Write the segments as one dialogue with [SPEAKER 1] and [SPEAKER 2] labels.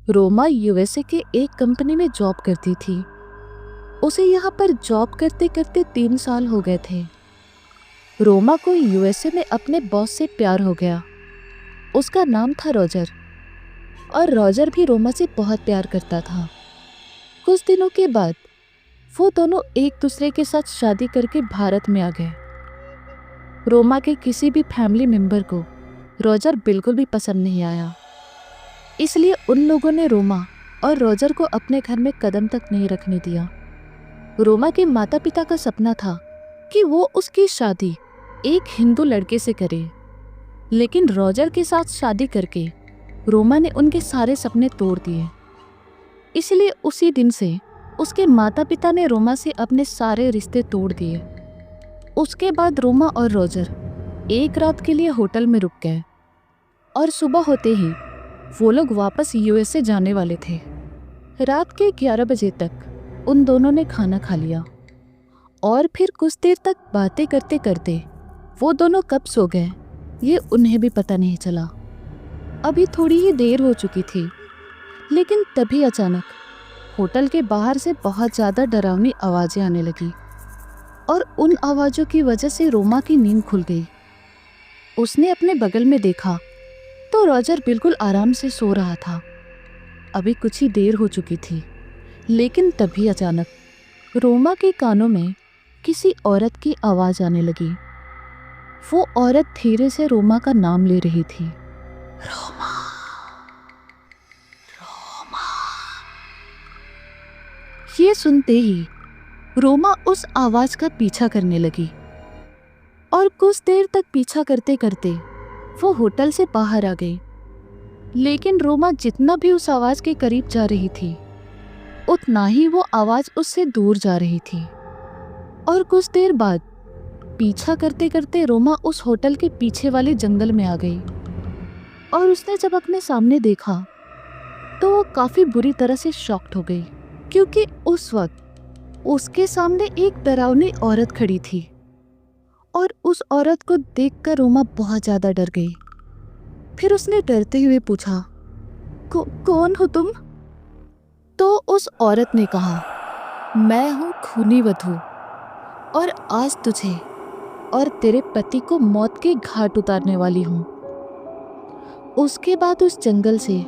[SPEAKER 1] Roma USA के एक company में जॉब करती थी। उसे यहाँ पर जॉब करते करते 3 साल हो गए थे। रोमा को यूएसए में अपने बॉस से प्यार हो गया। उसका नाम था रॉजर और रॉजर भी रोमा से बहुत प्यार करता था। कुछ दिनों के बाद वो दोनों एक दूसरे के साथ शादी करके भारत में आ गए। रोमा के किसी भी फैमिली मेंबर को रॉजर बिल्कुल भी पसंद नहीं आया, इसलिए उन लोगों ने रोमा और रॉजर को अपने घर में कदम तक नहीं रखने दिया। रोमा के माता पिता का सपना था कि वो उसकी शादी एक हिंदू लड़के से करे, लेकिन रॉजर के साथ शादी करके रोमा ने उनके सारे सपने तोड़ दिए। इसलिए उसी दिन से उसके माता पिता ने रोमा से अपने सारे रिश्ते तोड़ दिए। उसके बाद रोमा और रॉजर एक रात के लिए होटल में रुक गए और सुबह होते ही वो लोग वापस यूएसए जाने वाले थे। रात के 11 बजे तक उन दोनों ने खाना खा लिया और फिर कुछ देर तक बातें करते करते वो दोनों कब सो गए ये उन्हें भी पता नहीं चला। अभी थोड़ी ही देर हो चुकी थी, लेकिन तभी अचानक होटल के बाहर से बहुत ज़्यादा डरावनी आवाज़ें आने लगी और उन आवाज़ों की वजह से रोमा की नींद खुल गई। उसने अपने बगल में देखा तो रॉजर बिल्कुल आराम से सो रहा था। अभी कुछ ही देर हो चुकी थी, लेकिन तभी अचानक रोमा के कानों में किसी औरत की आवाज़ आने लगी। वो औरत धीरे से रोमा का नाम ले रही थी, रोमा, रोमा। ये सुनते ही रोमा उस आवाज़ का पीछा करने लगी और कुछ देर तक पीछा करते करते वो होटल से बाहर आ गई। लेकिन रोमा जितना भी उस आवाज़ के करीब जा रही थी, उतना ही वो आवाज़ उससे दूर जा रही थी। और कुछ देर बाद पीछा करते करते रोमा उस होटल के पीछे वाले जंगल में आ गई और उसने जब अपने सामने देखा तो वो काफ़ी बुरी तरह से शॉक्ड हो गई, क्योंकि उस वक्त उसके सामने एक डरावनी औरत खड़ी थी और उस औरत को देखकर रोमा बहुत ज़्यादा डर गई। फिर उसने डरते हुए पूछा, कौन हो तुम? तो उस औरत ने कहा, मैं हूँ खूनी वधू और आज तुझे और तेरे पति को मौत के घाट उतारने वाली हूँ। उसके बाद उस जंगल से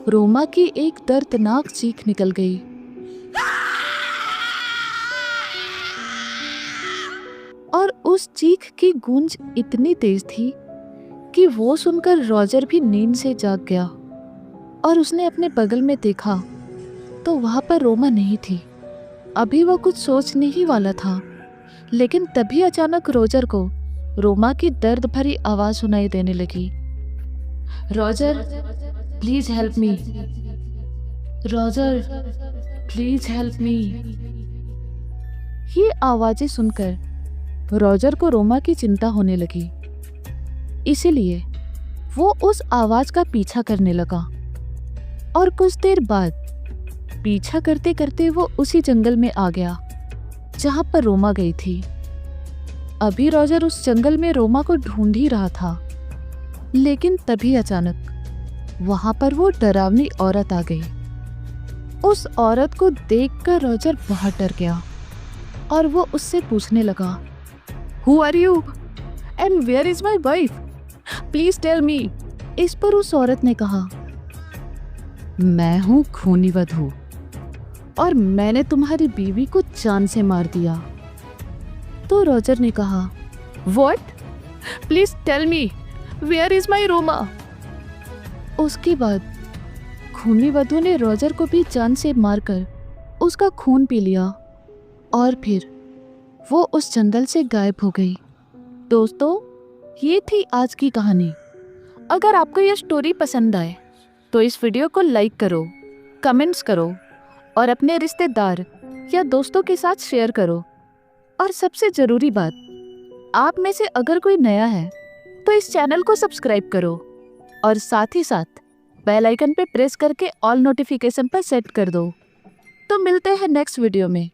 [SPEAKER 1] रोमा की एक दर्दनाक चीख निकल गई और उस चीख की गूंज इतनी तेज थी कि वो सुनकर रॉजर भी नींद से जाग गया और उसने अपने बगल में देखा तो वहाँ पर रोमा नहीं थी। अभी वो कुछ सोचने ही वाला था, लेकिन तभी अचानक रॉजर को रोमा की दर्द भरी आवाज़ सुनाई देने लगी, Roger please help me, Roger please help me. ये आवाज़ें सुनकर रॉजर को रोमा की चिंता होने लगी, इसीलिए वो उस आवाज़ का पीछा करने लगा और कुछ देर बाद पीछा करते करते वो उसी जंगल में आ गया जहाँ पर रोमा गई थी। अभी रॉजर उस जंगल में रोमा को ढूंढ ही रहा था, लेकिन तभी अचानक वहाँ पर वो डरावनी औरत आ गई। उस औरत को देखकर रॉजर बहुत डर गया और वो उससे पूछने लगा, Who are you? And where is my wife? Please tell me. इस पर उस औरत ने कहा, मैं हूँ खूनी वधू और मैंने तुम्हारी बीवी को जान से मार दिया। तो रॉजर ने कहा, What? Please tell me. Where is my Roma? उसके बाद खूनी वधू ने रॉजर को भी जान से मारकर उसका खून पी लिया और फिर वो उस जंगल से गायब हो गई। दोस्तों, ये थी आज की कहानी। अगर आपको यह स्टोरी पसंद आए तो इस वीडियो को लाइक करो, कमेंट्स करो और अपने रिश्तेदार या दोस्तों के साथ शेयर करो। और सबसे ज़रूरी बात, आप में से अगर कोई नया है तो इस चैनल को सब्सक्राइब करो और साथ ही साथ बेल आइकन पे प्रेस करके ऑल नोटिफिकेशन पर सेट कर दो। तो मिलते हैं नेक्स्ट वीडियो में।